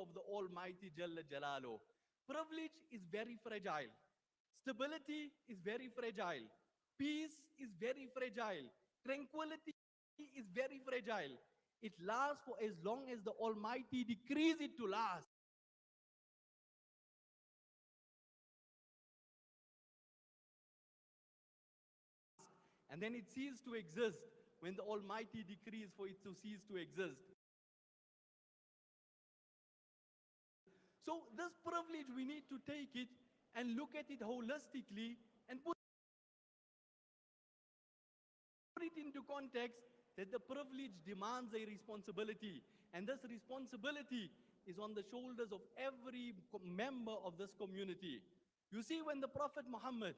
of the Almighty Jalla Jalalu. Privilege is very fragile. Stability is very fragile. Peace is very fragile. Tranquility is very fragile. It lasts for as long as the Almighty decrees it to last. And then it ceases to exist when the Almighty decrees for it to cease to exist. So this privilege, we need to take it and look at it holistically and put it into context that the privilege demands a responsibility. And this responsibility is on the shoulders of every member of this community. You see, when the Prophet Muhammad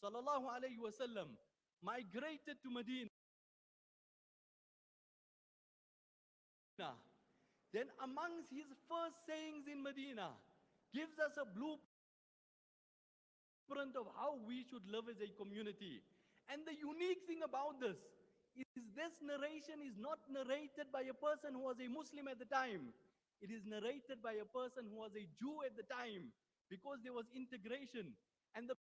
sallallahu alaihi wasallam migrated to Medina, then amongst his first sayings in Medina gives us a blueprint of how we should live as a community. And the unique thing about this narration is not narrated by a person who was a Muslim at the time. It is narrated by a person who was a Jew at the time, because there was integration. And the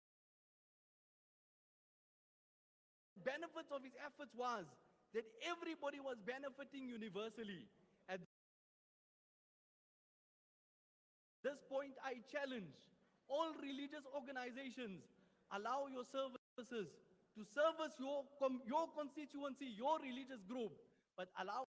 benefits of his efforts was that everybody was benefiting universally. At this point, I challenge all religious organizations, allow your services to service your constituency, your religious group, but allow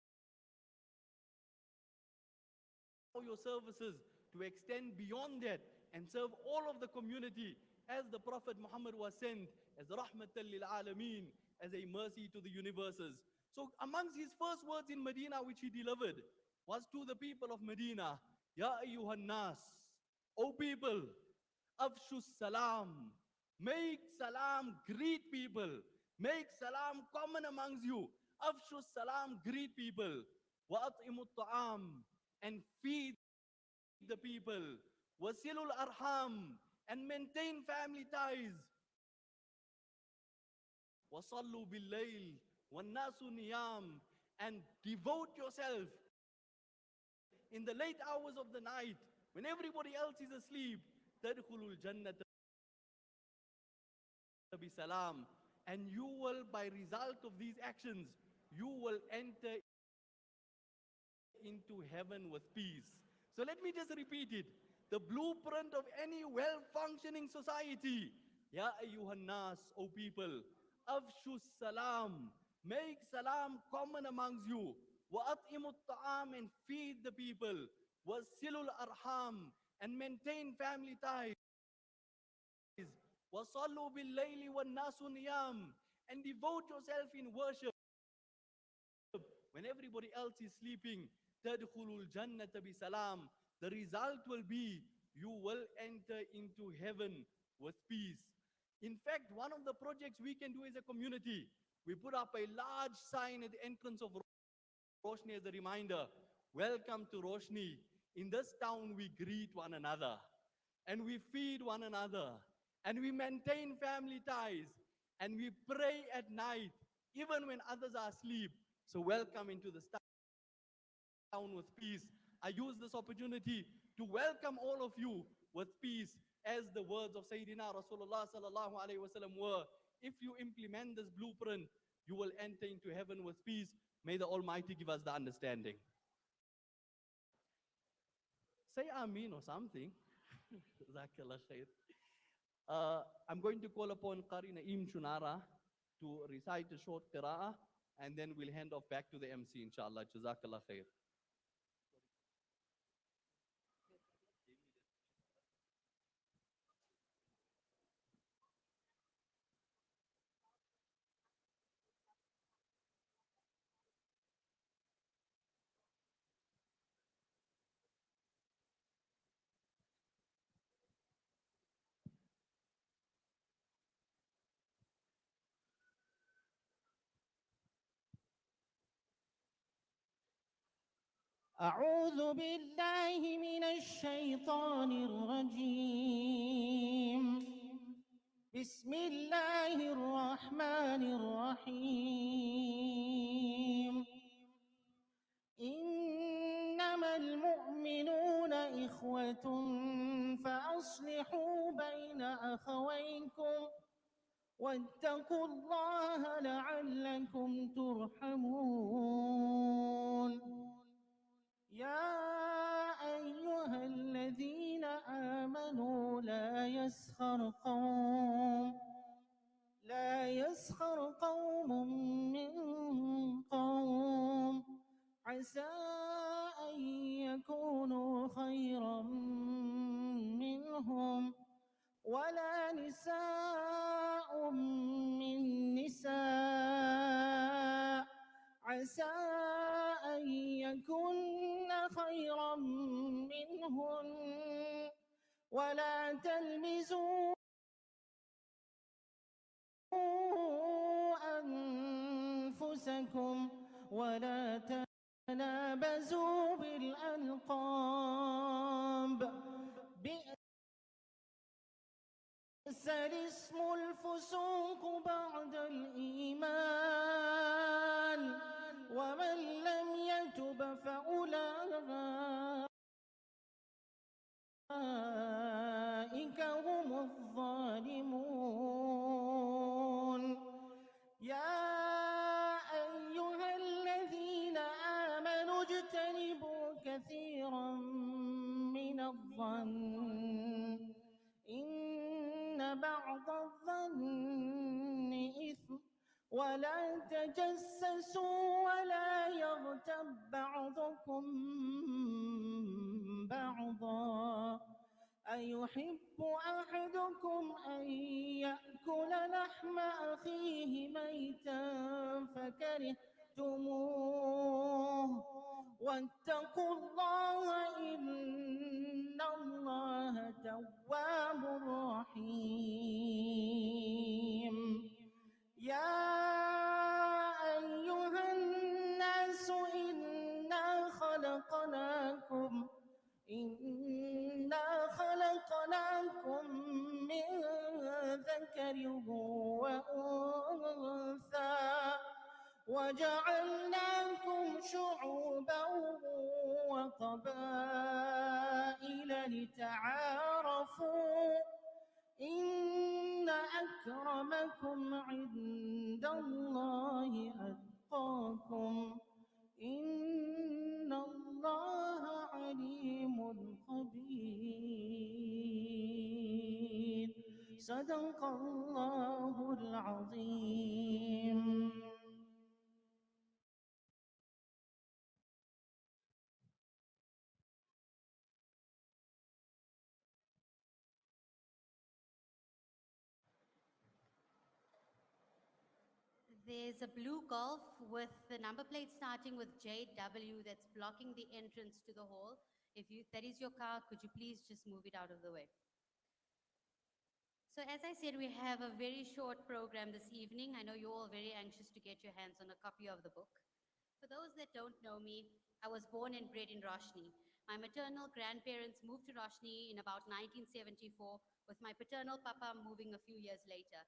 your services to extend beyond that and serve all of the community, as the Prophet Muhammad was sent as rahmatan lil alameen, as a mercy to the universes. So amongst his first words in Medina which he delivered was to the people of Medina, Ya ayyuhan nas, O people, afshu salam, make salam, greet people, make salam common amongst you, afshu salam, greet people, wa at'imu ta'am, and feed the people, wasilul arham, and maintain family ties, wasallu bil layl, wannasu niyam, and devote yourself in the late hours of the night when everybody else is asleep, tadkhulul jannata bi salam, and you will, by result of these actions, you will enter into heaven with peace. So let me just repeat it. The blueprint of any well-functioning society. Ya ayyuhan nas, O people, afshu salam, make salam common amongst you. Wa at'imu ta'am, and feed the people. Wasilul arham, and maintain family ties. Wasallu bil layli wan nasu niyam, and devote yourself in worship when everybody else is sleeping. Tadkhulul jannata bi salam. The result will be you will enter into heaven with peace. In fact, one of the projects we can do as a community, we put up a large sign at the entrance of Roshnee as a reminder. Welcome to Roshnee. In this town, we greet one another and we feed one another and we maintain family ties and we pray at night even when others are asleep. So welcome into this town with peace. I use this opportunity to welcome all of you with peace, as the words of Sayyidina Rasulullah sallallahu alaihi wasallam were. If you implement this blueprint, you will enter into heaven with peace. May the Almighty give us the understanding. Say Ameen or something. Jazakallah khair. I'm going to call upon Qari Naeem Shunara to recite a short qira'ah, and then we'll hand off back to the MC, inshallah. Jazakallah khair. أعوذ بالله من الشيطان الرجيم. بسم الله الرحمن الرحيم. إنما المؤمنون خالة فأصلحوا بين أخويكم واتقوا الله لعلكم ترحمون. يا أيها الذين آمنوا لا يسخر قوم من قوم عسى أن يكونوا خيرا منهم ولا نساء من نساء عسى أن يكن خيرا منهن ولا تلمزوا أنفسكم ولا تنابزوا بالألقاب بئس الاسم الفسوق بعد الإيمان ومن لم يتب فأولئك هم الظالمون. يا أيها الذين آمنوا اجتنبوا كثيرا من الظن إن بعض الظن إثم ولا تجسسوا ولا يغتب بعضكم بعضا أيحب أحدكم أن يأكل لحم أخيه ميتا فكرهتموه واتقوا الله إن الله تواب رحيم. يا أيها الناس إنا خلقناكم من ذكر وأنثى وجعلناكم شعوبا وقبائل لتعارفوا إن أكرمكم عند الله أتقاكم إن الله عليم خبير. صدق الله العظيم. There's a blue Golf with the number plate starting with JW that's blocking the entrance to the hall. If that is your car, could you please just move it out of the way? So as I said, we have a very short program this evening. I know you're all very anxious to get your hands on a copy of the book. For those that don't know me, I was born and bred in Roshnee. My maternal grandparents moved to Roshnee in about 1974, with my paternal papa moving a few years later.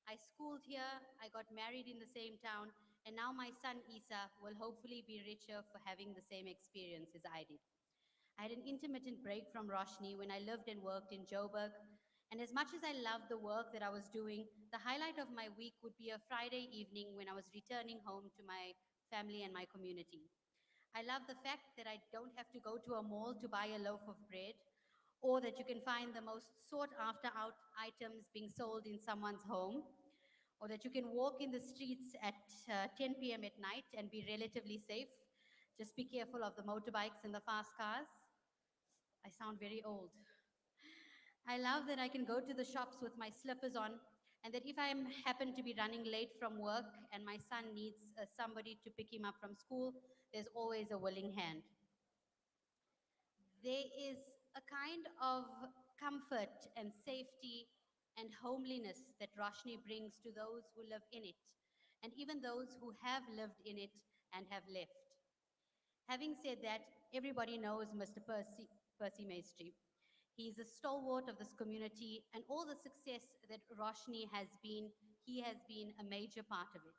I schooled here, I got married in the same town, and now my son Isa will hopefully be richer for having the same experience as I did. I had an intermittent break from Roshnee when I lived and worked in Joburg, and as much as I loved the work that I was doing, the highlight of my week would be a Friday evening when I was returning home to my family and my community. I love the fact that I don't have to go to a mall to buy a loaf of bread, or that you can find the most sought after out items being sold in someone's home, or that you can walk in the streets at 10 p.m. at night and be relatively safe. Just be careful of the motorbikes and the fast cars. I sound very old. I love that I can go to the shops with my slippers on, and that if I happen to be running late from work and my son needs somebody to pick him up from school, there's always a willing hand. There is a kind of comfort and safety and homeliness that Roshnee brings to those who live in it, and even those who have lived in it and have left. Having said that, everybody knows Mr. Percy Maestri. He is a stalwart of this community, and all the success that Roshnee has been, he has been a major part of it.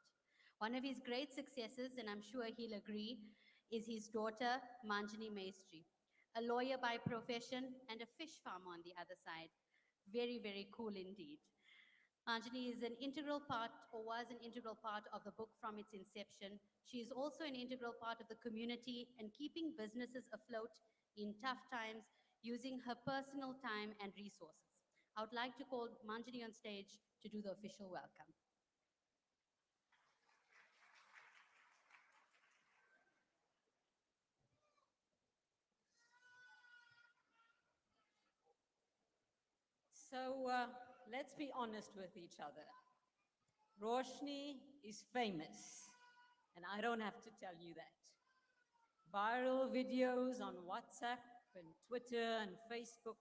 One of his great successes, and I'm sure he'll agree, is his daughter, Manjini Maestri. a lawyer by profession, and a fish farmer on the other side. Very, very cool indeed. Anjali is an integral part, or was an integral part of the book from its inception. She is also an integral part of the community and keeping businesses afloat in tough times using her personal time and resources. I would like to call Manjini on stage to do the official welcome. So let's be honest with each other. Roshnee is famous, and I don't have to tell you that. Viral videos on WhatsApp and Twitter and Facebook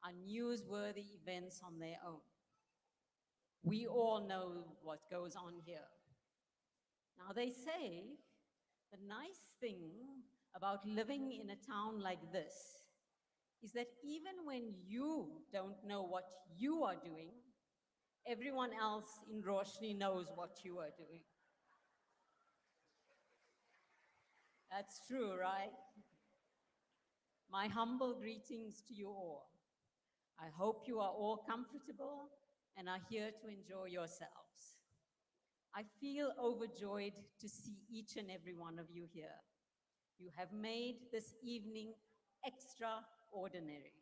are newsworthy events on their own. We all know what goes on here. Now, they say the nice thing about living in a town like this is that even when you don't know what you are doing, everyone else in Roshnee knows what you are doing. That's true, right? My humble greetings to you all. I hope you are all comfortable and are here to enjoy yourselves. I feel overjoyed to see each and every one of you here. You have made this evening extraordinary.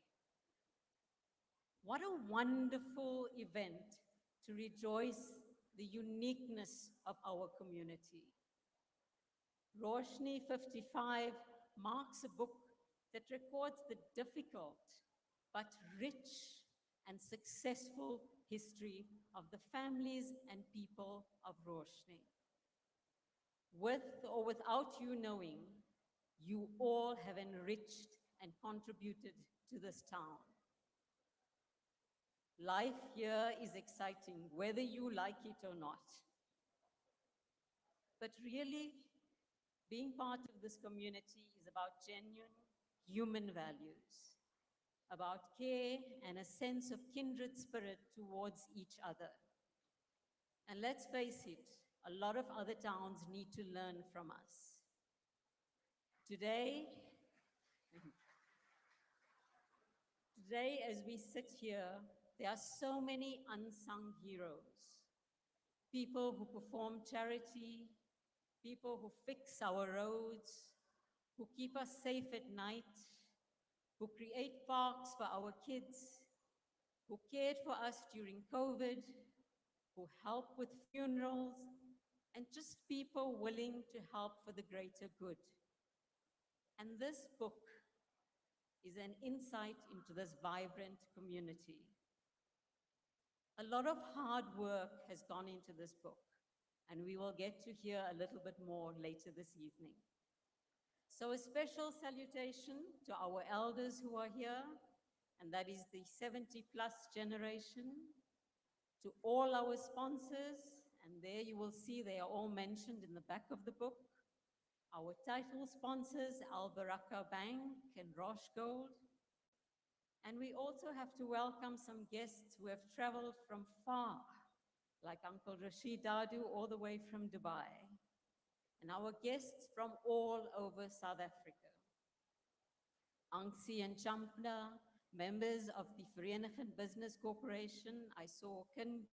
What a wonderful event to rejoice the uniqueness of our community. Roshnee 55 marks a book that records the difficult but rich and successful history of the families and people of Roshnee. With or without you knowing, you all have enriched and contributed to this town. Life here is exciting, whether you like it or not. But really, being part of this community is about genuine human values, about care and a sense of kindred spirit towards each other. And let's face it, a lot of other towns need to learn from us. Today, today as we sit here, there are so many unsung heroes. People who perform charity, people who fix our roads, who keep us safe at night, who create parks for our kids, who cared for us during COVID, who help with funerals, and just people willing to help for the greater good. And this book is an insight into this vibrant community. A lot of hard work has gone into this book, and we will get to hear a little bit more later this evening. So a special salutation to our elders who are here, and that is the 70-plus generation, to all our sponsors, and there you will see they are all mentioned in the back of the book. Our title sponsors, Al Baraka Bank and Rosh Gold. And we also have to welcome some guests who have traveled from far, like Uncle Rashid Dadu all the way from Dubai, and our guests from all over South Africa. Angsi and Champna, members of the Vereniging Business Corporation. I saw Kinby,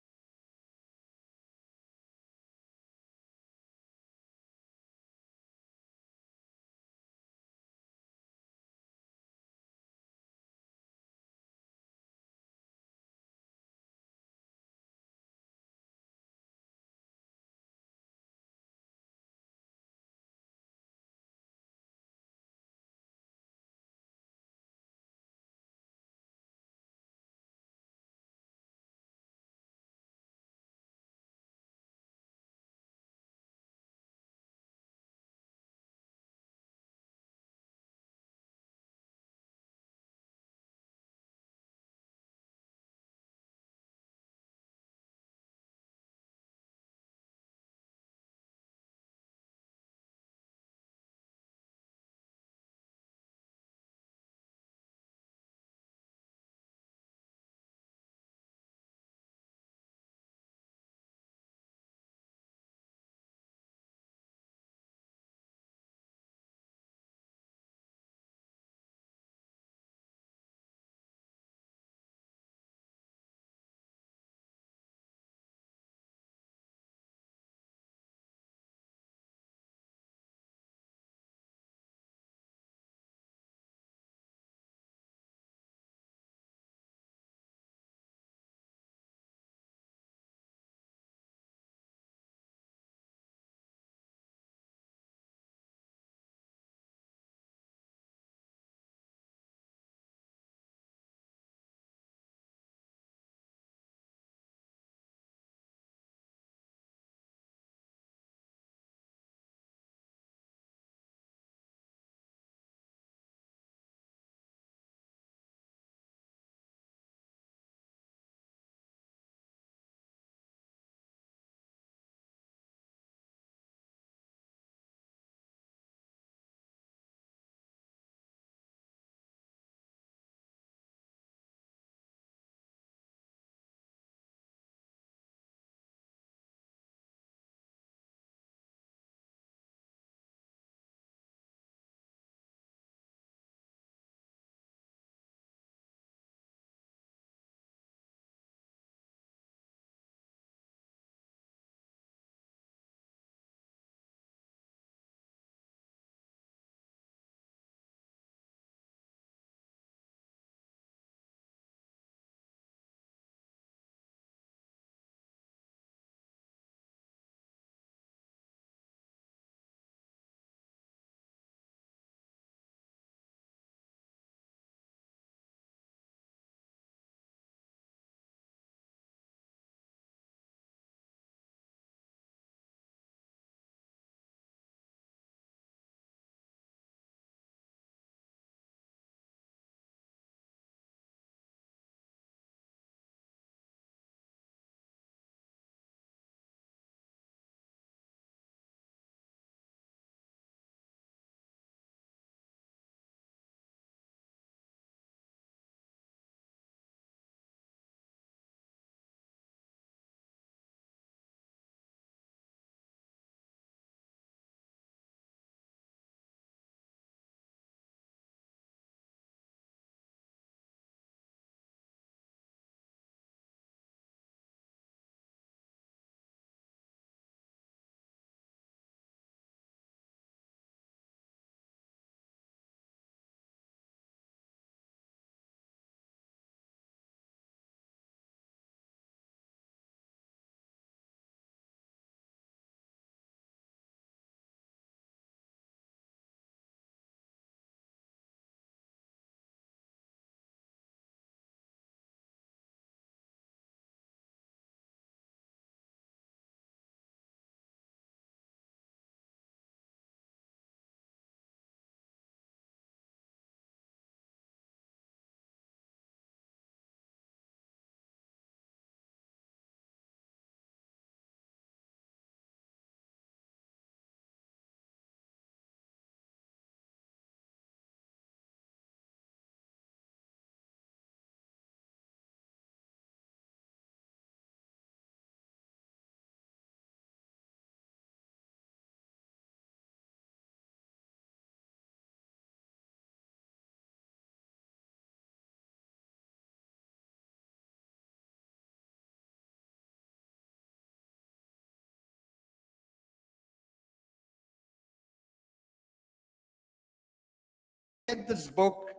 at this book,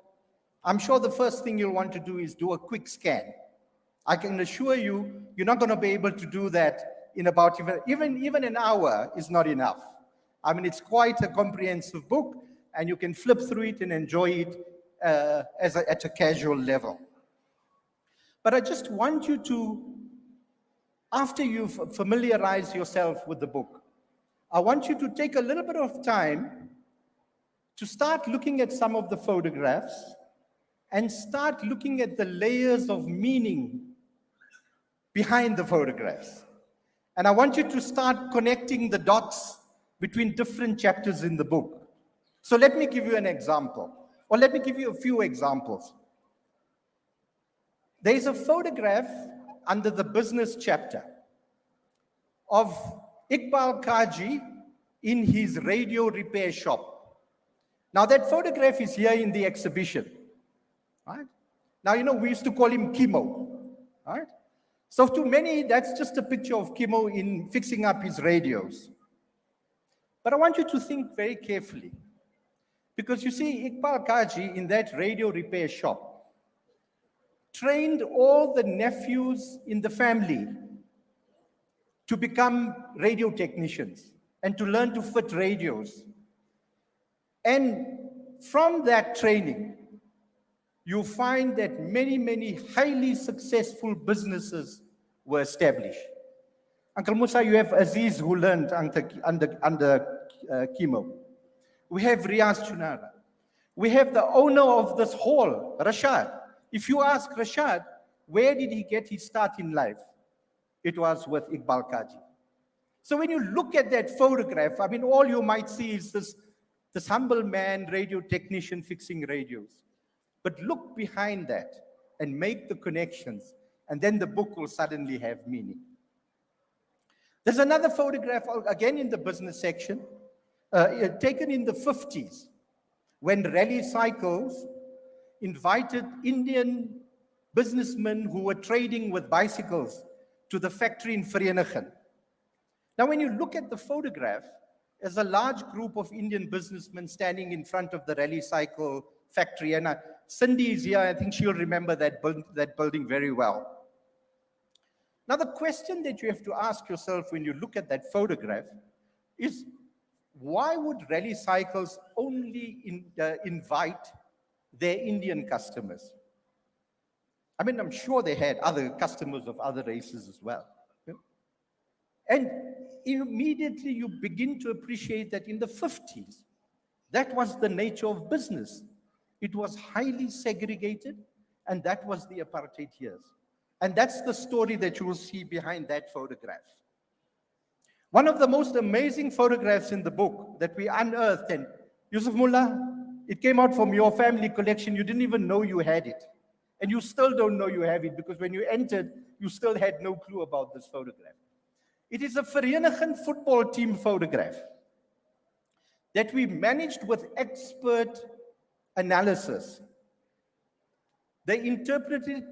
I'm sure the first thing you'll want to do is do a quick scan. I can assure you, you're not going to be able to do that in about even an hour is not enough. I mean, it's quite a comprehensive book, and you can flip through it and enjoy it at a casual level. But I just want you to, after you've familiarized yourself with the book, I want you to take a little bit of time to start looking at some of the photographs and start looking at the layers of meaning behind the photographs. And I want you to start connecting the dots between different chapters in the book. So let me give you an example, or let me give you a few examples. There is a photograph under the business chapter of Iqbal Kaji in his radio repair shop. Now that photograph is here in the exhibition, right? Now, you know, we used to call him Kimo, right? So to many, that's just a picture of Kimo in fixing up his radios. But I want you to think very carefully, because you see, Iqbal Kaji in that radio repair shop trained all the nephews in the family to become radio technicians and to learn to fit radios. And from that training, you find that many, many highly successful businesses were established. Uncle Musa, you have Aziz who learned under Kimo. We have Riaz Chunara. We have the owner of this hall, Rashad. If you ask Rashad, where did he get his start in life? It was with Iqbal Kaji. So when you look at that photograph, I mean, all you might see is this humble man, radio technician fixing radios. But look behind that and make the connections, and then the book will suddenly have meaning. There's another photograph, again in the business section, taken in the 50s, when Rally Cycles invited Indian businessmen who were trading with bicycles to the factory in Vereeniging. Now, when you look at the photograph, there's a large group of Indian businessmen standing in front of the Rally Cycle factory, and Cindy is here. I think she'll remember that building very well. Now, the question that you have to ask yourself when you look at that photograph is, why would Rally Cycles only invite their Indian customers? I mean, I'm sure they had other customers of other races as well. And immediately you begin to appreciate that in the 50s, that was the nature of business. It was highly segregated, and that was the apartheid years. And that's the story that you will see behind that photograph. One of the most amazing photographs in the book that we unearthed, and Yusuf Mullah, it came out from your family collection. You didn't even know you had it. And you still don't know you have it, because when you entered, you still had no clue about this photograph. It is a Vereeniging football team photograph that we managed with expert analysis. They interpreted,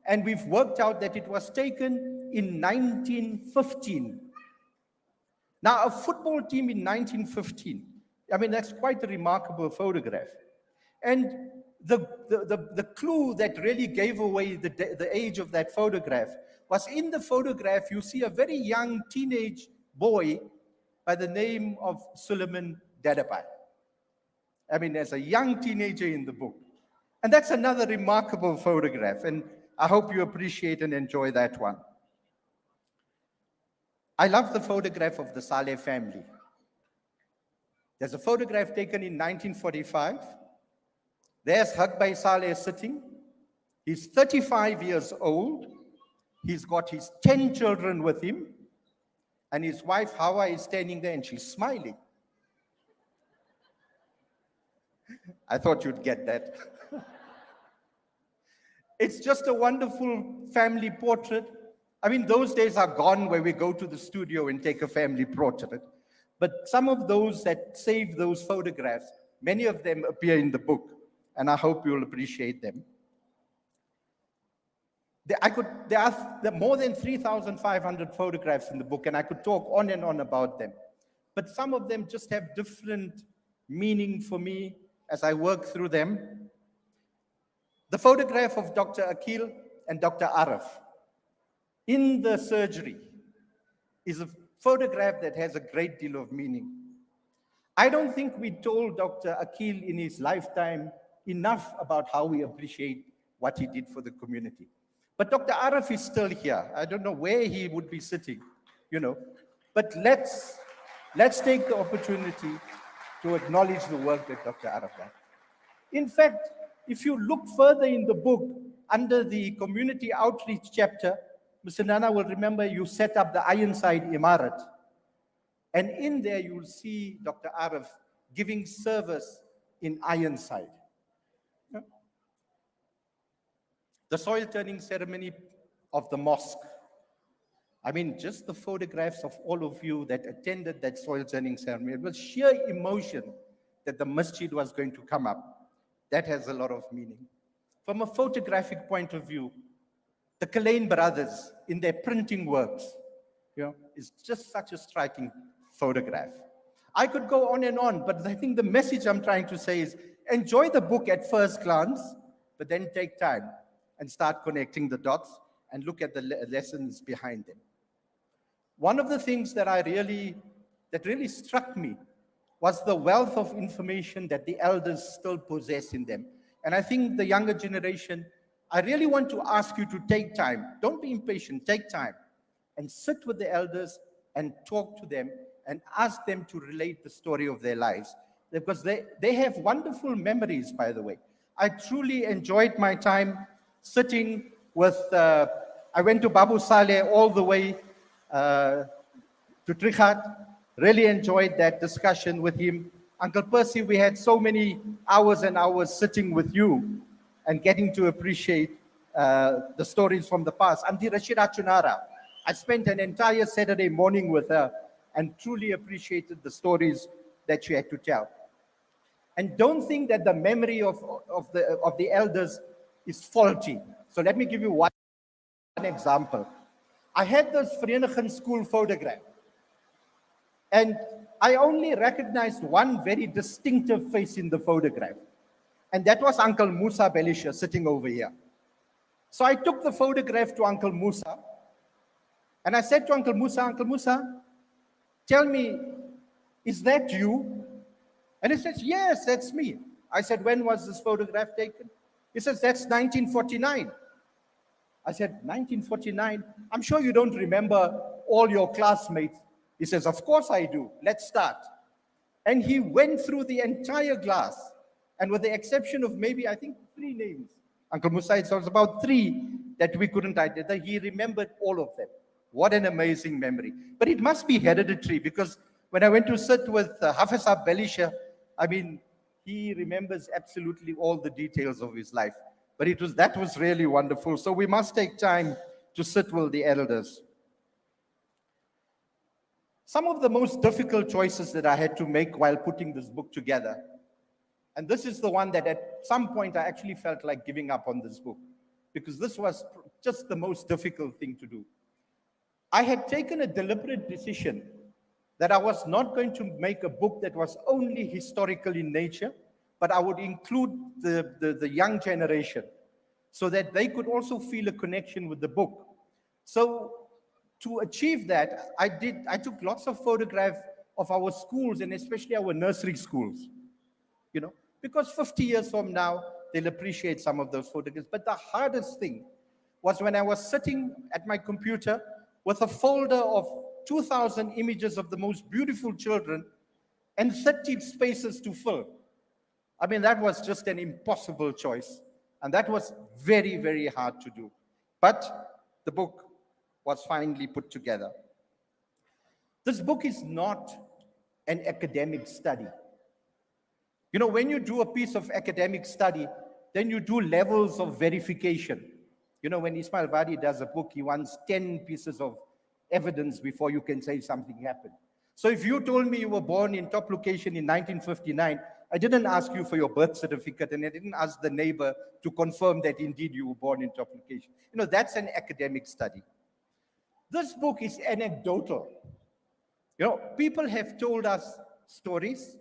and we've worked out that it was taken in 1915. Now, a football team in 1915, I mean, that's quite a remarkable photograph. And the clue that really gave away the age of that photograph was in the photograph, you see a very young teenage boy by the name of Suleiman Dadabai. I mean, as a young teenager in the book. And that's another remarkable photograph, and I hope you appreciate and enjoy that one. I love the photograph of the Saleh family. There's a photograph taken in 1945. There's Hagbay Saleh sitting. He's 35 years old. He's got his 10 children with him. And his wife, Hawa, is standing there and she's smiling. I thought you'd get that. It's just a wonderful family portrait. I mean, those days are gone where we go to the studio and take a family portrait. But some of those that saved those photographs, many of them appear in the book, and I hope you'll appreciate them. There are more than 3,500 photographs in the book, and I could talk on and on about them. But some of them just have different meaning for me, as I work through them. The photograph of Dr. Akil and Dr. Arif in the surgery is a photograph that has a great deal of meaning. I don't think we told Dr. Akil in his lifetime enough about how we appreciate what he did for the community. But Dr. Arif is still here. I don't know where he would be sitting, But let's take the opportunity to acknowledge the work that Dr. Arif did. In fact, if you look further in the book, under the community outreach chapter, Mr. Nana will remember you set up the Ironside Imarat. And in there, you'll see Dr. Arif giving service in Ironside. The soil turning ceremony of the mosque. I mean, just the photographs of all of you that attended that soil turning ceremony. It was sheer emotion that the masjid was going to come up. That has a lot of meaning. From a photographic point of view, the Kalain brothers in their printing works, is just such a striking photograph. I could go on and on, but I think the message I'm trying to say is enjoy the book at first glance, but then take time and start connecting the dots and look at the lessons behind them. One of the things that really struck me was the wealth of information that the elders still possess in them. And I think the younger generation, I really want to ask you to take time. Don't be impatient, take time and sit with the elders and talk to them and ask them to relate the story of their lives. Because they have wonderful memories, by the way. I truly enjoyed my time sitting with, I went to Babu Saleh all the way to Trichat. Really enjoyed that discussion with him. Uncle Percy, we had so many hours and hours sitting with you and getting to appreciate the stories from the past. Auntie Rashida Chunara, I spent an entire Saturday morning with her and truly appreciated the stories that she had to tell. And don't think that the memory of the elders is faulty. So let me give you one example. I had this Vereniging School photograph, and I only recognized one very distinctive face in the photograph, and that was Uncle Musa Belisha sitting over here. So I took the photograph to Uncle Musa, and I said to Uncle Musa, tell me, is that you? And he says, yes, that's me. I said, when was this photograph taken? He says, that's 1949. I said, 1949? I'm sure you don't remember all your classmates. He says, of course I do. Let's start. And he went through the entire class, and with the exception of maybe, I think, 3 names, Uncle Musa, it was about 3 that we couldn't identify. He remembered all of them. What an amazing memory. But it must be hereditary, because when I went to sit with Hafiz Belisha, I mean, he remembers absolutely all the details of his life. But that was really wonderful. So we must take time to sit with the elders. Some of the most difficult choices that I had to make while putting this book together, and this is the one that at some point I actually felt like giving up on this book, because this was just the most difficult thing to do. I had taken a deliberate decision that I was not going to make a book that was only historical in nature, but I would include the young generation so that they could also feel a connection with the book. So to achieve that, I took lots of photographs of our schools, and especially our nursery schools, because 50 years from now, they'll appreciate some of those photographs. But the hardest thing was when I was sitting at my computer with a folder of 2,000 images of the most beautiful children and 30 spaces to fill. I mean, that was just an impossible choice. And that was very, very hard to do. But the book was finally put together. This book is not an academic study. When you do a piece of academic study, then you do levels of verification. When Ismail Vadi does a book, he wants 10 pieces of evidence before you can say something happened. So if you told me you were born in top location in 1959, I didn't ask you for your birth certificate, and I didn't ask the neighbor to confirm that indeed you were born in top location. That's an academic study. This book is anecdotal. People have told us stories,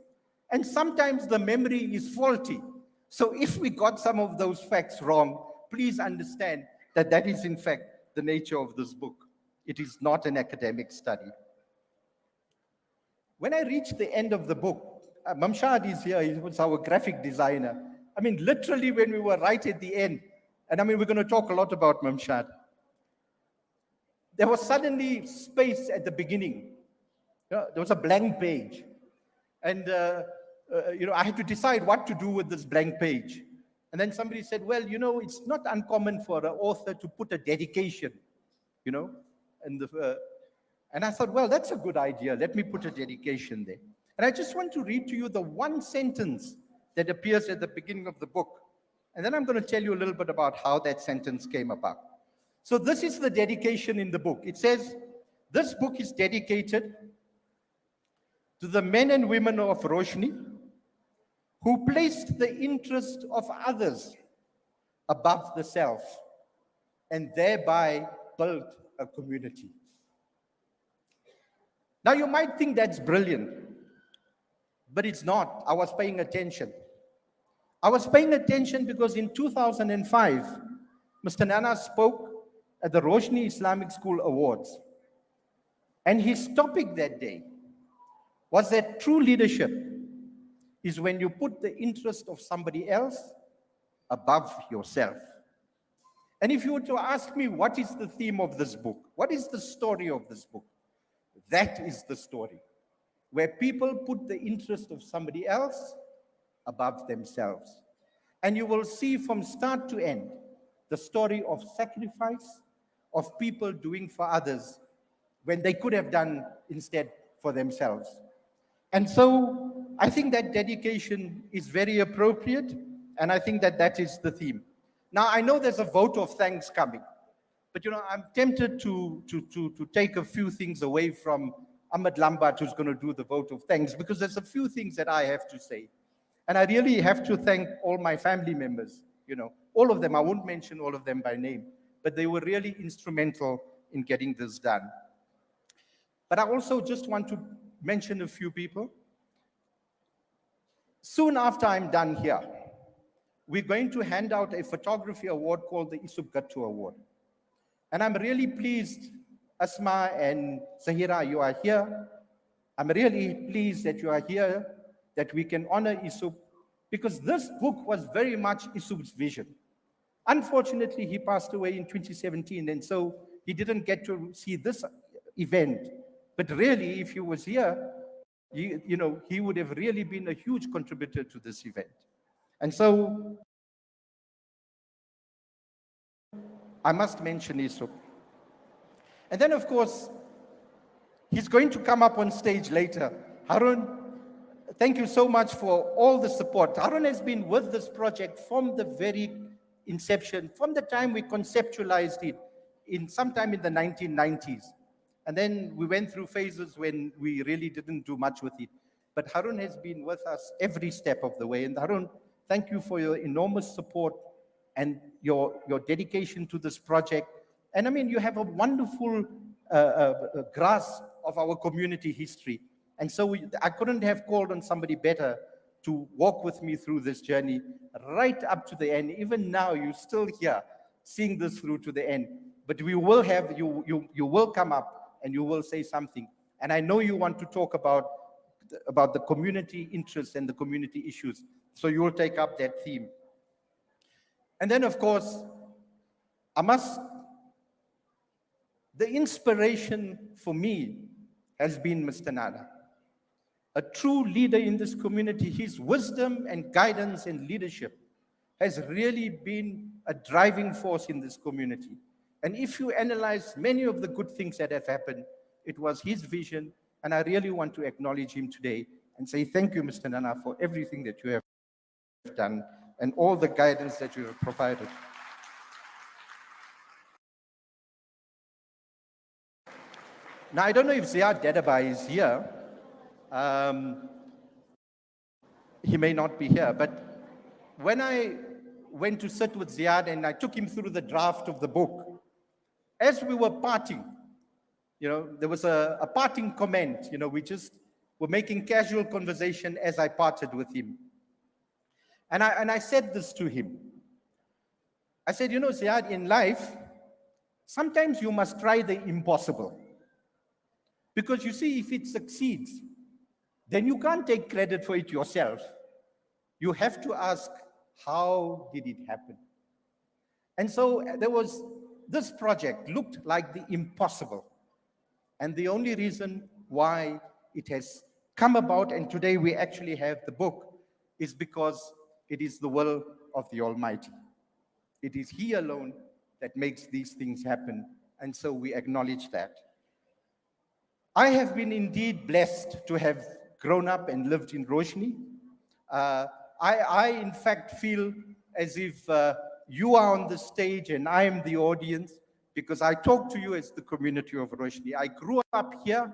And sometimes the memory is faulty. So if we got some of those facts wrong, please understand that that is in fact the nature of this book. It is not an academic study. When I reached the end of the book, Mamshad is here, he was our graphic designer. I mean, literally when we were right at the end, and I mean, we're going to talk a lot about Mamshad, there was suddenly space at the beginning. There was a blank page. And, I had to decide what to do with this blank page. And then somebody said, well, it's not uncommon for an author to put a dedication, and I thought, well, that's a good idea. Let me put a dedication there. And I just want to read to you the one sentence that appears at the beginning of the book. And then I'm going to tell you a little bit about how that sentence came about. So this is the dedication in the book. It says, this book is dedicated to the men and women of Roshnee who placed the interest of others above the self and thereby built a community. Now you might think that's brilliant, but it's not. I was paying attention. I was paying attention because in 2005, Mr. Nana spoke at the Roshnee Islamic School Awards. And his topic that day was that true leadership is when you put the interest of somebody else above yourself. And if you were to ask me, what is the theme of this book? What is the story of this book? That is the story, where people put the interest of somebody else above themselves. And you will see from start to end the story of sacrifice, of people doing for others when they could have done instead for themselves. And so I think that dedication is very appropriate, and I think that that is the theme. Now, I know there's a vote of thanks coming, but I'm tempted to take a few things away from Ahmed Lambat, who's going to do the vote of thanks, because there's a few things that I have to say. And I really have to thank all my family members, all of them. I won't mention all of them by name, but they were really instrumental in getting this done. But I also just want to mention a few people. Soon after I'm done here, we're going to hand out a photography award called the Isub Gattu Award. And I'm really pleased, Asma and Zahira, you are here. I'm really pleased that you are here, that we can honor Isub, because this book was very much Isub's vision. Unfortunately, he passed away in 2017, and so he didn't get to see this event. But really, if he was here, he would have really been a huge contributor to this event. And so I must mention Isub. And then, of course, he's going to come up on stage later. Harun, thank you so much for all the support. Harun has been with this project from the very inception, from the time we conceptualized it, sometime in the 1990s. And then we went through phases when we really didn't do much with it. But Harun has been with us every step of the way. And Harun, thank you for your enormous support and your dedication to this project. And I mean, you have a wonderful grasp of our community history. And so I couldn't have called on somebody better to walk with me through this journey right up to the end. Even now, you're still here, seeing this through to the end. But we will have, you will come up and you will say something. And I know you want to talk about the community interests and the community issues. So you will take up that theme. And then, of course, the inspiration for me has been Mr. Nana, a true leader in this community. His wisdom and guidance and leadership has really been a driving force in this community. And if you analyze many of the good things that have happened, it was his vision. And I really want to acknowledge him today and say thank you, Mr. Nana, for everything that you have done and all the guidance that you have provided. Now, I don't know if Ziad Dedabai is here. He may not be here, but when I went to sit with Ziad and I took him through the draft of the book, as we were parting, there was a parting comment. We just were making casual conversation as I parted with him. And I said this to him. I said, you know, Ziad, in life, sometimes you must try the impossible. Because you see, if it succeeds, then you can't take credit for it yourself. You have to ask, how did it happen? And so there was, this project looked like the impossible. And the only reason why it has come about, and today we actually have the book, is because it is the will of the Almighty. It is He alone that makes these things happen. And so we acknowledge that. I have been indeed blessed to have grown up and lived in Roshnee. I in fact feel as if you are on the stage and I am the audience, because I talk to you as the community of Roshnee. I grew up here.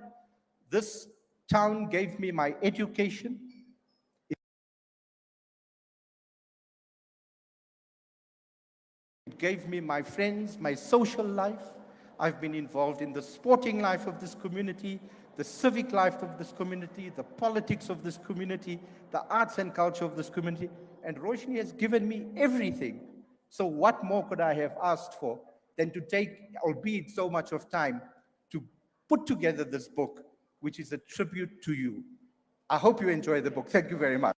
This town gave me my education. It gave me my friends, my social life. I've been involved in the sporting life of this community, the civic life of this community, the politics of this community, the arts and culture of this community. And Roshnee has given me everything. So what more could I have asked for than to take, albeit so much of time, to put together this book, which is a tribute to you. I hope you enjoy the book. Thank you very much.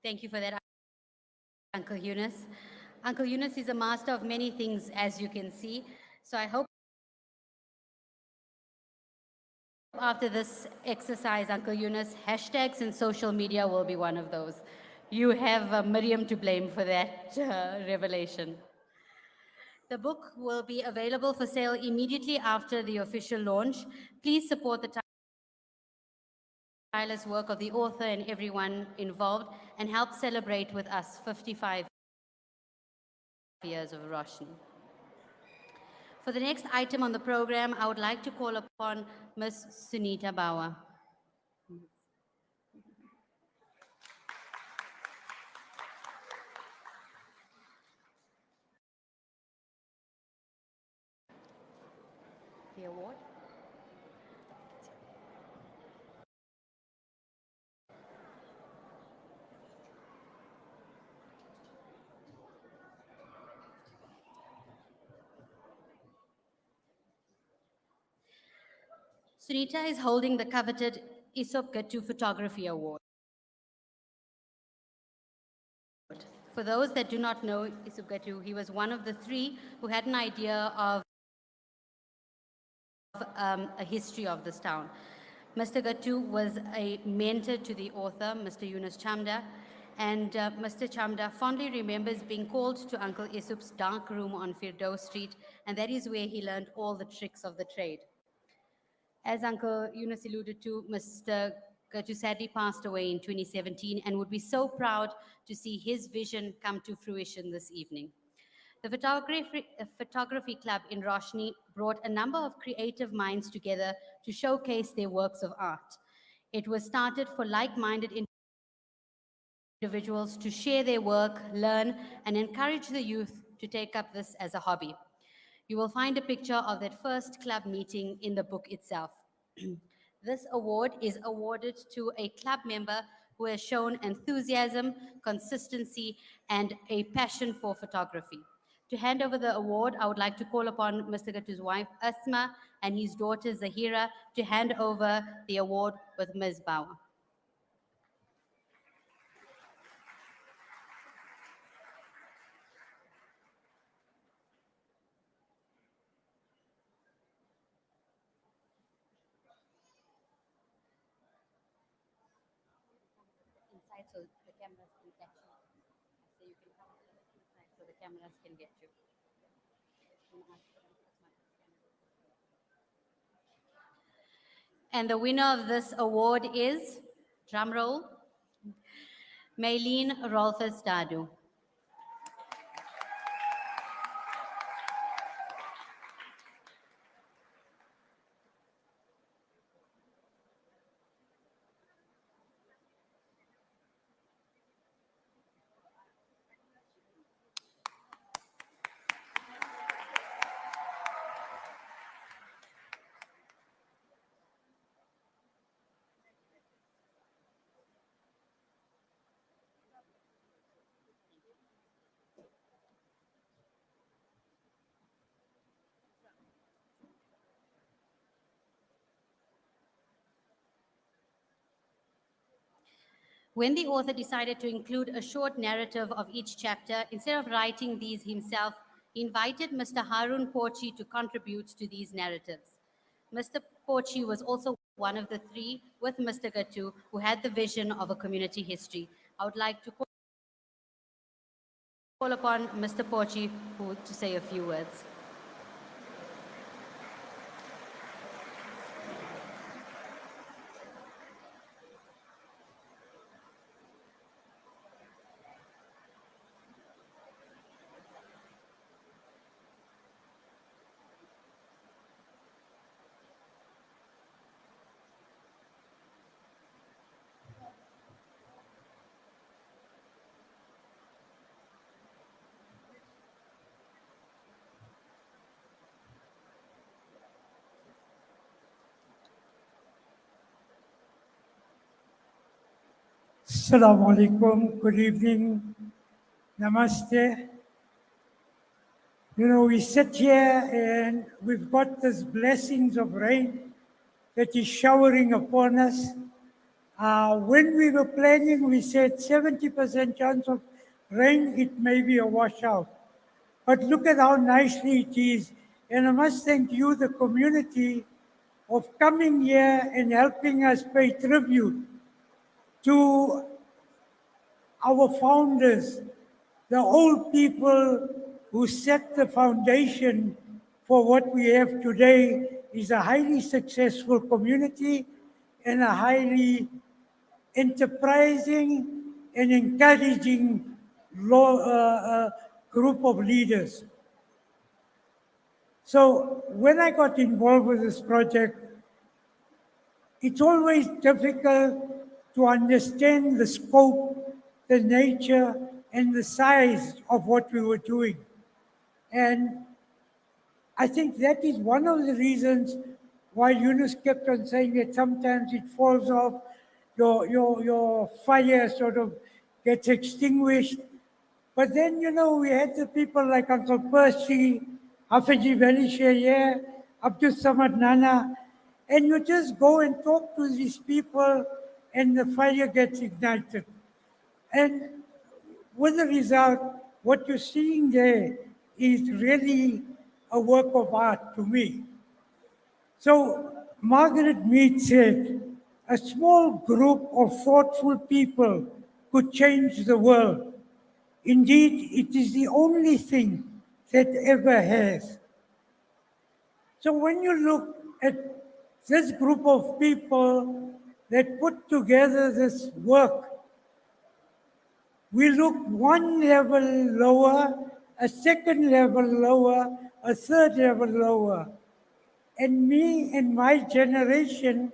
Thank you for that, Uncle Yunus. Uncle Yunus is a master of many things, as you can see. So I hope after this exercise, Uncle Yunus, hashtags and social media will be one of those. You have Miriam to blame for that revelation. The book will be available for sale immediately after the official launch. Please support the tireless work of the author and everyone involved, and help celebrate with us 55 years of Roshnee. For the next item on the program, I would like to call upon Ms. Sunita Bawa. The award. Sunita is holding the coveted Isop Gatu Photography Award. For those that do not know Isop Gatu, he was one of the three who had an idea of a history of this town. Mr. Gatu was a mentor to the author, Mr. Yunus Chamda, and Mr. Chamda fondly remembers being called to Uncle Isup's dark room on Firdaus Street, and that is where he learned all the tricks of the trade. As Uncle Yunus alluded to, Mr. Gatu sadly passed away in 2017 and would be so proud to see his vision come to fruition this evening. The Photography Club in Roshnee brought a number of creative minds together to showcase their works of art. It was started for like-minded individuals to share their work, learn, and encourage the youth to take up this as a hobby. You will find a picture of that first club meeting in the book itself. This award is awarded to a club member who has shown enthusiasm, consistency, and a passion for photography. To hand over the award, I would like to call upon Mr. Gatu's wife, Asma, and his daughter, Zahira, to hand over the award with Ms. Bauer. Inside so the cameras can catch you. So you can come inside so the cameras can get you. And the winner of this award is, drumroll, Maylene Rolfes Dadu. When the author decided to include a short narrative of each chapter, instead of writing these himself, he invited Mr. Harun Porchi to contribute to these narratives. Mr. Porchi was also one of the three, with Mr. Gatu, who had the vision of a community history. I would like to call upon Mr. Porchi to say a few words. Assalamu alaikum, good evening, namaste. You know, we sit here and we've got these blessings of rain that is showering upon us. When we were planning, we said 70% chance of rain, it may be a washout. But look at how nicely it is. And I must thank you, the community, of coming here and helping us pay tribute to our founders, the old people who set the foundation for what we have today, is a highly successful community and a highly enterprising and encouraging group of leaders. So when I got involved with this project, it's always difficult to understand the scope, the nature, and the size of what we were doing. And I think that is one of the reasons why Yunus kept on saying that sometimes it falls off, your fire sort of gets extinguished. But then, you know, we had the people like Uncle Percy, Hafizi Belishaye, Abdul Samad Nana, and you just go and talk to these people and the fire gets ignited. And with the result, what you're seeing there is really a work of art to me. So Margaret Mead said, a small group of thoughtful people could change the world. Indeed, it is the only thing that ever has. So when you look at this group of people that put together this work, we look one level lower, a second level lower, a third level lower. And me and my generation,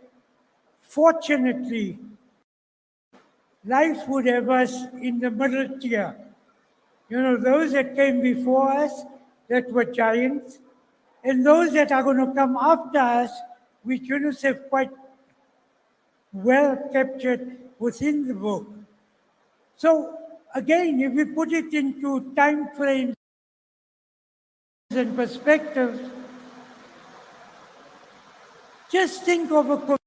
fortunately, life would have us in the middle tier. You know, those that came before us, that were giants, and those that are going to come after us, which Yunus have quite well captured within the book. So again, if we put it into time frames and perspectives, just think of a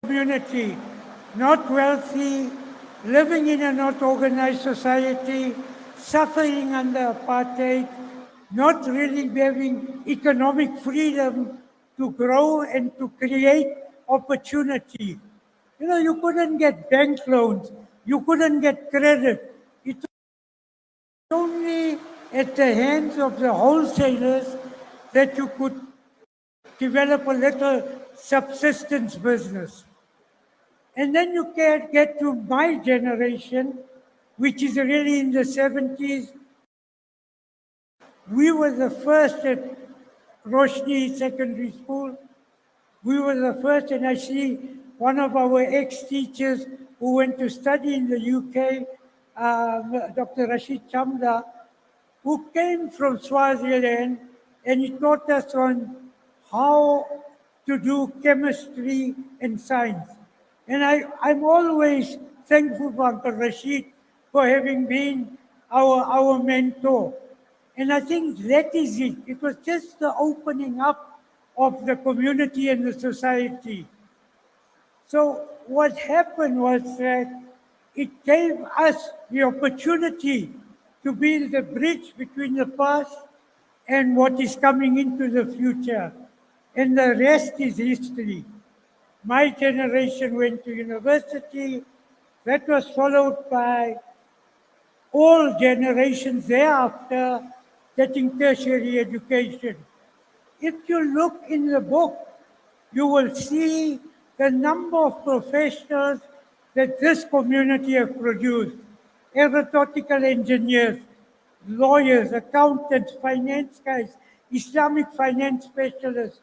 community, not wealthy, living in a not organized society, suffering under apartheid, not really having economic freedom to grow and to create opportunity. You know, you couldn't get bank loans, you couldn't get credit. It's only at the hands of the wholesalers that you could develop a little subsistence business. And then you can get to my generation, which is really in the 70s. We were the first at Roshnee Secondary School. We were the first, and I see one of our ex-teachers who went to study in the UK, Dr. Rashid Chamda, who came from Swaziland, and he taught us on how to do chemistry and science. And I'm always thankful for Uncle Rashid for having been our mentor. And I think that is it. It was just the opening up of the community and the society. So what happened was that it gave us the opportunity to build the bridge between the past and what is coming into the future. And the rest is history. My generation went to university. That was followed by all generations thereafter getting tertiary education. If you look in the book, you will see the number of professionals that this community has produced. Aeronautical engineers, lawyers, accountants, finance guys, Islamic finance specialists.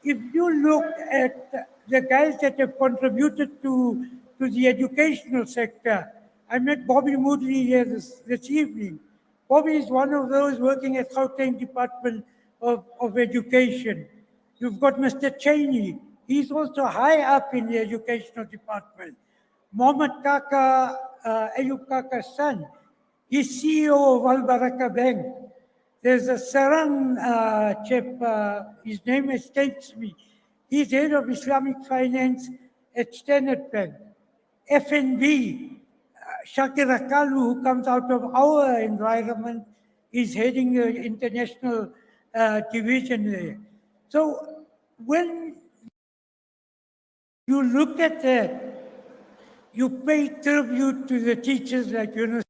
If you look at the guys that have contributed to the educational sector, I met Bobby Moodley here this evening. Bobby is one of those working at Gauteng Department of Education. You've got Mr. Cheney. He's also high up in the educational department. Mohammed Kaka, Ayub Kaka's son, he's CEO of Al Baraka Bank. There's a Sarang chap, his name escapes me. He's head of Islamic finance at Standard Bank. FNB, Shakir Akalu, who comes out of our environment, is heading the international division there. So when you look at that, you pay tribute to the teachers like Yunus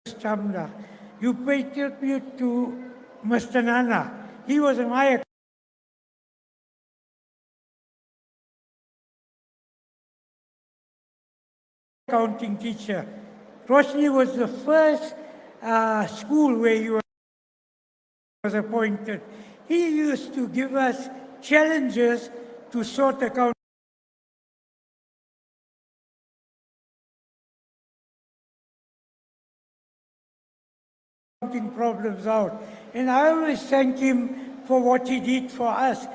Chamda. You pay tribute to Mr. Nana. He was my accounting teacher. Roshnee was the first school where he was appointed. He used to give us challenges to sort accounting problems out. And I always thank him for what he did for us.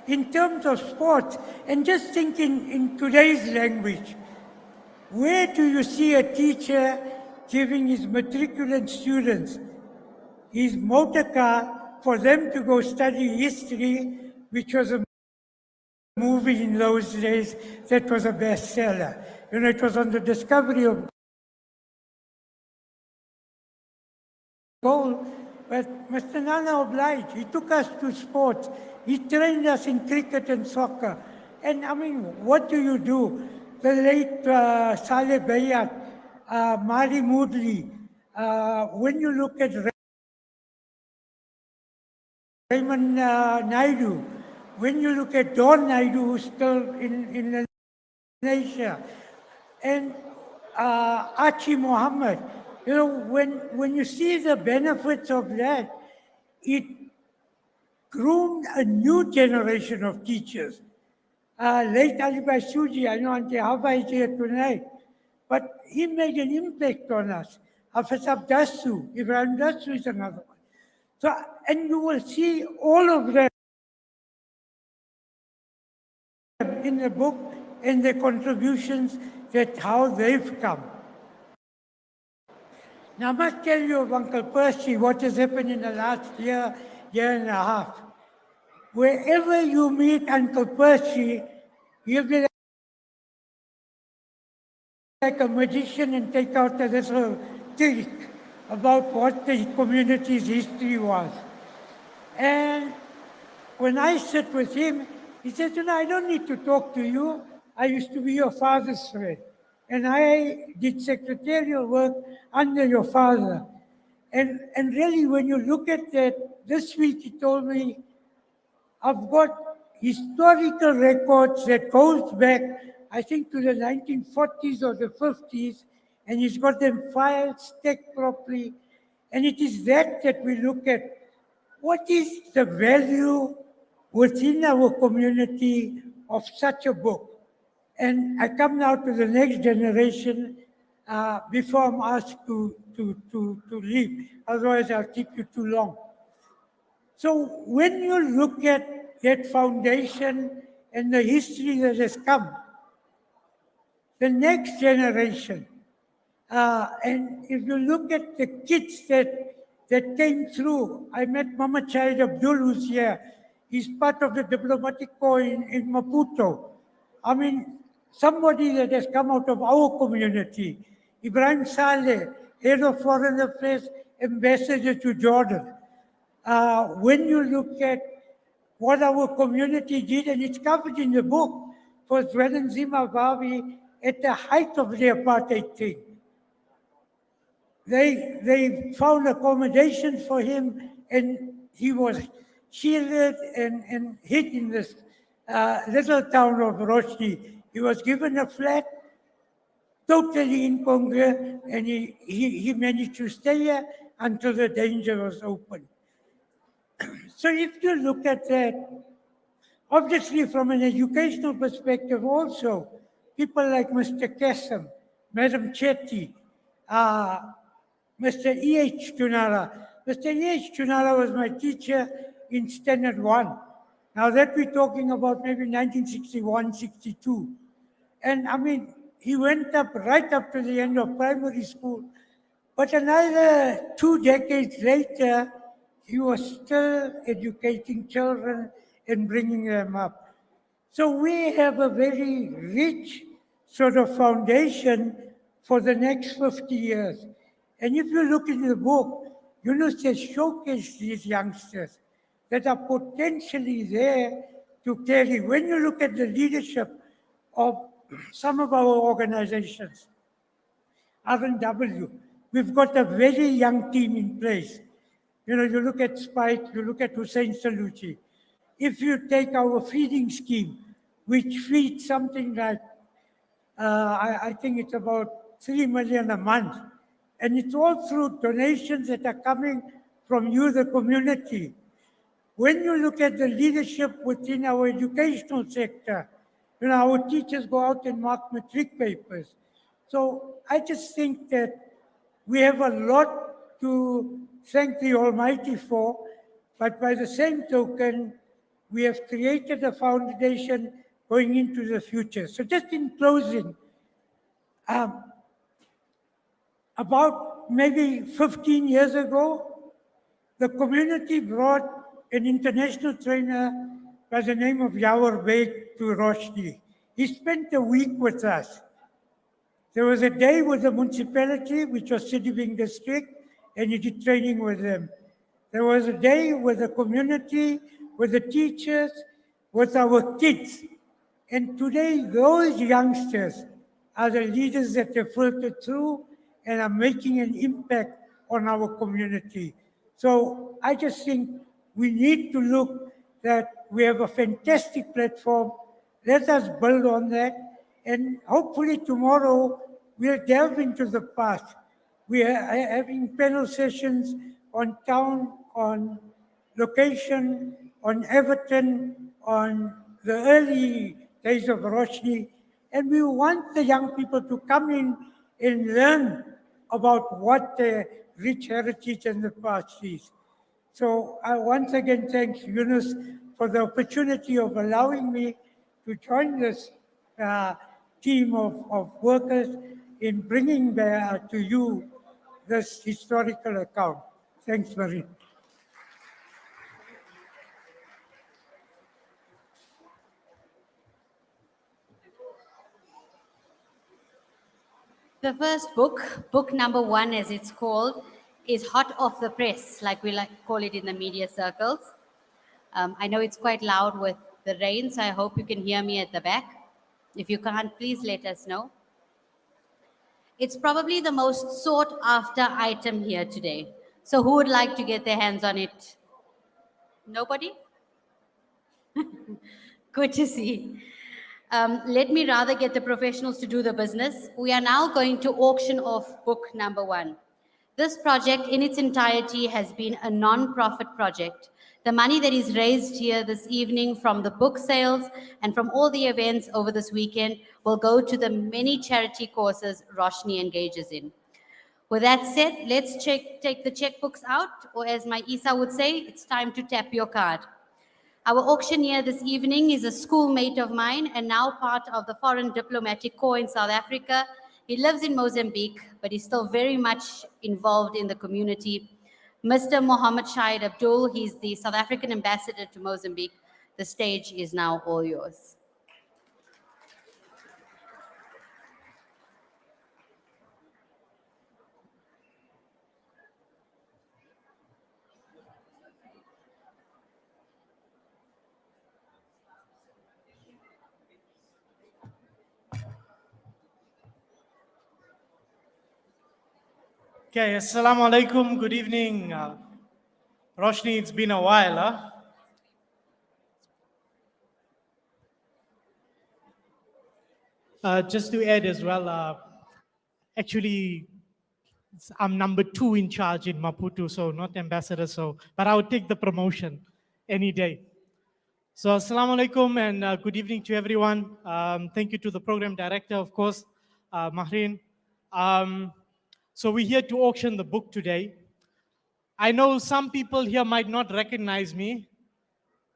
In terms of sports, and just thinking in today's language, where do you see a teacher giving his matriculant students his motor car for them to go study history, which was a movie in those days that was a bestseller? You know, it was on the discovery of gold, but Mr. Nana obliged. He took us to sports. He trained us in cricket and soccer. And I mean, what do you do? The late Saleh Bayat, Mari Moodley, when you look at Raymond Naidu, when you look at Don Naidu, who's still in Asia, and Archie Mohammed, you know, when you see the benefits of that, it groomed a new generation of teachers. Late Ali Suji, I know Auntie Hava is here tonight, but he made an impact on us. Hafiz Abdasu, Ibrahim Dasu is another one. So, and you will see all of them in the book and the contributions that how they've come. Now, I must tell you of Uncle Percy, what has happened in the last year and a half. Wherever you meet Uncle Percy, he'll be like a magician and take out a little trick about what the community's history was. And when I sit with him, he says, you know, I don't need to talk to you. I used to be your father's friend. And I did secretarial work under your father. And really, when you look at that, this week he told me, I've got historical records that goes back, I think, to the 1940s or the 50s, and he's got them filed, stacked properly. And it is that we look at. What is the value within our community of such a book? And I come now to the next generation before I'm asked to leave. Otherwise, I'll keep you too long. So when you look at that foundation and the history that has come, the next generation, and if you look at the kids that came through, I met Mama Child Abdul, who's here. He's part of the diplomatic corps in Maputo. I mean, somebody that has come out of our community. Ibrahim Saleh, head of foreign affairs, ambassador to Jordan. When you look at what our community did, and it's covered in the book, for Zima Vavi at the height of the apartheid thing. They found accommodation for him, and he was shielded and hid in this little town of Roshnee. He was given a flat, totally incongruent, and he managed to stay here until the danger was open. So if you look at that, obviously from an educational perspective also, people like Mr. Kesam, Madam Chetty, Mr. E.H. Tunara. Mr. E.H. Tunara was my teacher in Standard 1. Now that we're talking about maybe 1961, 62. And I mean, he went up right up to the end of primary school. But another 2 decades later, he was still educating children and bringing them up. So we have a very rich sort of foundation for the next 50 years. And if you look in the book, Yunus has showcased these youngsters that are potentially there to carry. When you look at the leadership of some of our organizations, R&W, we've got a very young team in place. You know, you look at Spike, you look at Hussein Salucci. If you take our feeding scheme, which feeds something like, I think it's about 3 million a month, and it's all through donations that are coming from you, the community. When you look at the leadership within our educational sector, you know, our teachers go out and mark matric papers. So I just think that we have a lot to thank the Almighty for, but by the same token, we have created a foundation going into the future. So just in closing, about maybe 15 years ago, the community brought an international trainer by the name of Yawar Beg to Roshnee. He spent a week with us. There was a day with the municipality, which was Sidibing district, and he did training with them. There was a day with the community, with the teachers, with our kids. And today, those youngsters are the leaders that have filtered through and are making an impact on our community. So I just think we need to look that we have a fantastic platform. Let us build on that. And hopefully tomorrow we'll delve into the past. We are having panel sessions on town, on location, on Everton, on the early days of Roshnee. And we want the young people to come in and learn about what their rich heritage and the past is. So I once again thank Yunus for the opportunity of allowing me to join this team of workers in bringing to you this historical account. Thanks very much. The first book, book number 1 as it's called, is hot off the press, like we like to call it in the media circles. I know it's quite loud with the rain, so I hope you can hear me at the back. If you can't, please let us know. It's probably the most sought after item here today. So who would like to get their hands on it? Nobody? Good to see. Let me rather get the professionals to do the business. We are now going to auction off book number 1. This project in its entirety has been a non-profit project. The money that is raised here this evening from the book sales and from all the events over this weekend will go to the many charity causes Roshnee engages in. With that said, let's take the checkbooks out, or as my Isa would say, it's time to tap your card. Our auctioneer this evening is a schoolmate of mine and now part of the Foreign Diplomatic Corps in South Africa. He lives in Mozambique, but he's still very much involved in the community. Mr. Mohammed Shahid Abdul, he's the South African ambassador to Mozambique. The stage is now all yours. Okay, assalamu alaikum, good evening. Roshnee, it's been a while, huh? Just to add as well, actually, I'm number 2 in charge in Maputo, so not ambassador, but I would take the promotion any day. So assalamu alaikum and good evening to everyone. Thank you to the program director, of course, Mahrin. So we're here to auction the book today. I know some people here might not recognize me,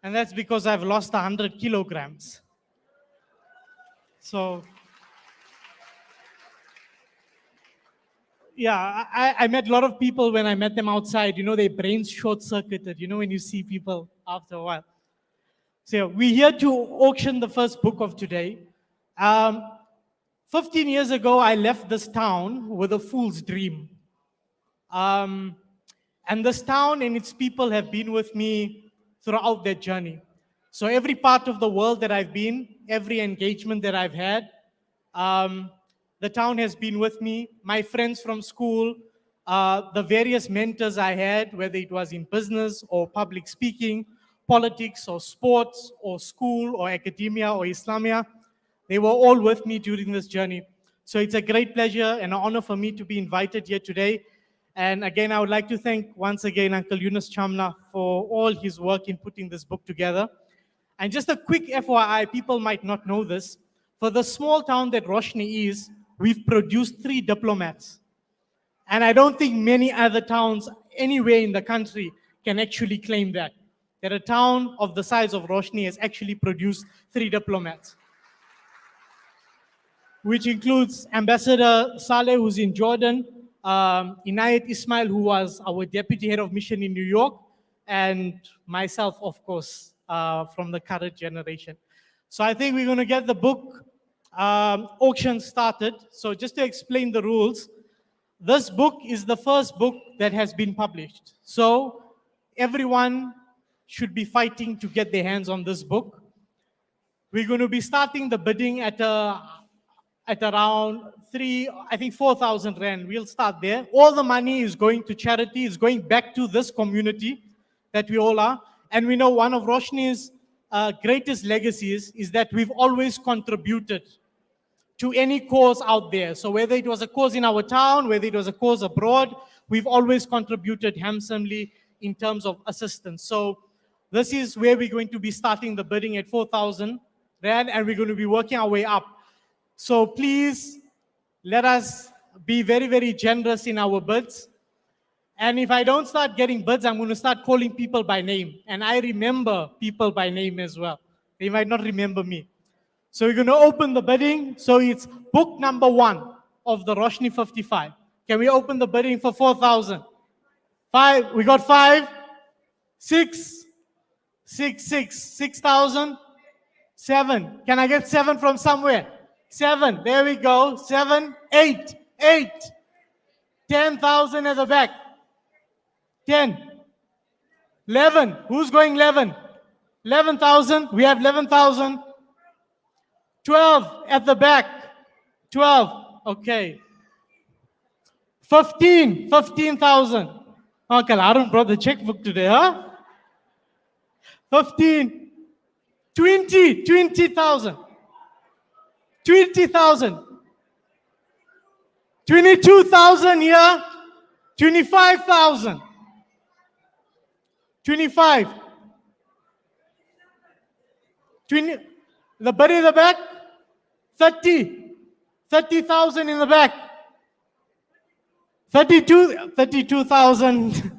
and that's because I've lost 100 kilograms. So, yeah, I met a lot of people when I met them outside, their brains short-circuited, when you see people after a while. So we're here to auction the first book of today. 15 years ago, I left this town with a fool's dream. And this town and its people have been with me throughout their journey. So every part of the world that I've been, every engagement that I've had, the town has been with me. My friends from school, the various mentors I had, whether it was in business or public speaking, politics or sports or school or academia or Islamia, they were all with me during this journey. So it's a great pleasure and an honor for me to be invited here today. And again, I would like to thank once again Uncle Yunus Chamla for all his work in putting this book together. And just a quick FYI, people might not know this. For the small town that Roshnee is, we've produced 3 diplomats. And I don't think many other towns anywhere in the country can actually claim that a town of the size of Roshnee has actually produced 3 diplomats, which includes Ambassador Saleh, who's in Jordan, Inayata Ismail, who was our deputy head of mission in New York, and myself, of course, from the current generation. So I think we're going to get the book auction started. So just to explain the rules, this book is the first book that has been published. So everyone should be fighting to get their hands on this book. We're going to be starting the bidding at around 4,000 Rand. We'll start there. All the money is going to charity, is going back to this community that we all are. And we know one of Roshnee's greatest legacies is that we've always contributed to any cause out there. So whether it was a cause in our town, whether it was a cause abroad, we've always contributed handsomely in terms of assistance. So this is where we're going to be starting the bidding at 4,000 Rand, and we're going to be working our way up. So please let us be very, very generous in our bids. And if I don't start getting bids, I'm going to start calling people by name. And I remember people by name as well. They might not remember me. So we're going to open the bidding. So it's book number 1 of the Roshnee 55. Can we open the bidding for 4,000? 5. We got 5. 6. 6,000. 7. Can I get 7 from somewhere? 7. There we go. 7. 8. 10,000 at the back. 10. 11. Who's going 11? 11,000. We have 11,000. 12 at the back. 12. Okay. 15. 15,000. Uncle Arun brought the checkbook today, huh? 15. 20. 20,000. 20,000. 22,000 here. 25,000. 25. 20. The bid in the back. 30. 30,000 in the back. 32,000.